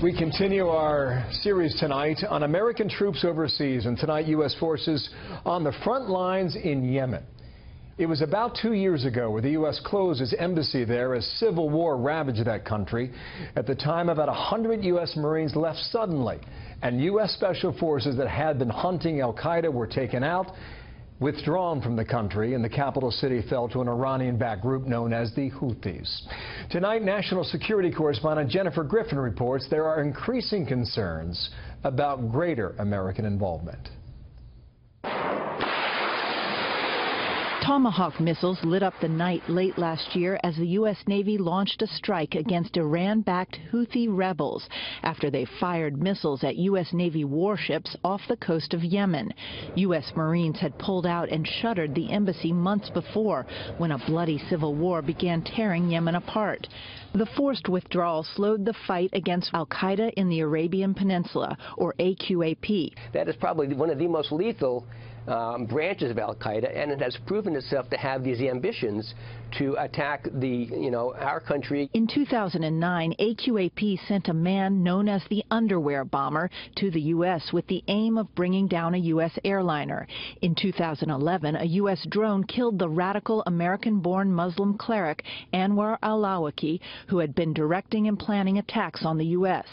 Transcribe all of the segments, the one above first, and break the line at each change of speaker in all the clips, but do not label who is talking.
We continue our series tonight on American troops overseas, and tonight U.S. forces on the front lines in Yemen. It was about 2 years ago where the U.S. closed its embassy there as civil war ravaged that country. At the time, about 100 U.S. Marines left suddenly, and U.S. Special Forces that had been hunting al-Qaeda were taken out, withdrawn from the country, and the capital city fell to an Iranian-backed group known as the Houthis. Tonight, national security correspondent Jennifer Griffin reports there are increasing concerns about greater American involvement.
Tomahawk missiles lit up the night late last year as the U.S. Navy launched a strike against Iran-backed Houthi rebels after they fired missiles at U.S. Navy warships off the coast of Yemen. U.S. Marines had pulled out and shuttered the embassy months before when a bloody civil war began tearing Yemen apart. The forced withdrawal slowed the fight against al-Qaeda in the Arabian Peninsula, or AQAP.
That is probably one of the most lethal branches of al-Qaeda, and it has proven itself to have these ambitions to attack our country.
In 2009, AQAP sent a man known as the Underwear Bomber to the U.S. with the aim of bringing down a U.S. airliner. In 2011, a U.S. drone killed the radical American-born Muslim cleric Anwar al-Awlaki, who had been directing and planning attacks on the U.S.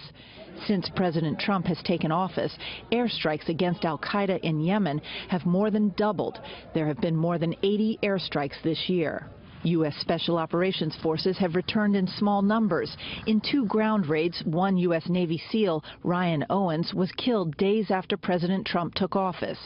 Since President Trump has taken office, airstrikes against al-Qaeda in Yemen have more than doubled. There have been more than 80 airstrikes this year. U.S. Special Operations Forces have returned in small numbers. In 2 ground raids, one U.S. Navy SEAL, Ryan Owens, was killed days after President Trump took office.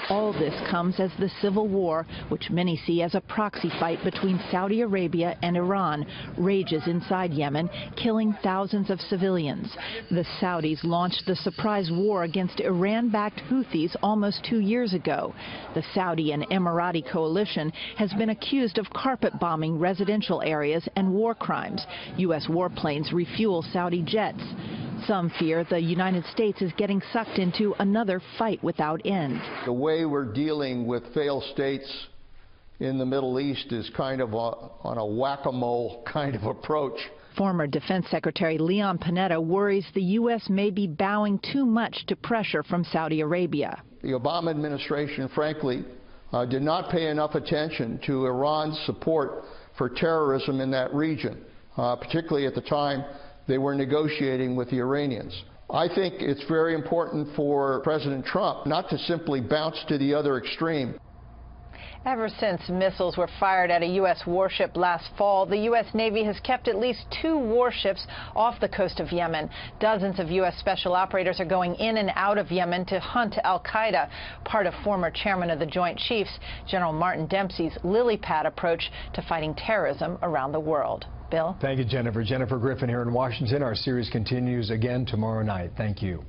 All this comes as the civil war, which many see as a proxy fight between Saudi Arabia and Iran, rages inside Yemen, killing thousands of civilians. The Saudis launched the surprise war against Iran-backed Houthis almost 2 years ago. The Saudi and Emirati coalition has been accused of carpet bombing residential areas and war crimes. U.S. warplanes refuel Saudi jets. Some fear the United States is getting sucked into another fight without end.
The way we're dealing with failed states in the Middle East is kind of on a whack-a-mole kind of approach.
Former Defense Secretary Leon Panetta worries the U.S. may be bowing too much to pressure from Saudi Arabia.
The Obama administration, frankly, did not pay enough attention to Iran's support for terrorism in that region, particularly at the time they were negotiating with the Iranians. I think it's very important for President Trump not to simply bounce to the other extreme.
Ever since missiles were fired at a U.S. warship last fall, the U.S. Navy has kept at least 2 warships off the coast of Yemen. Dozens of U.S. special operators are going in and out of Yemen to hunt al-Qaeda, part of former chairman of the Joint Chiefs, General Martin Dempsey's lily pad approach to fighting terrorism around the world. Bill?
Thank you, Jennifer. Jennifer Griffin here in Washington. Our series continues again tomorrow night. Thank you.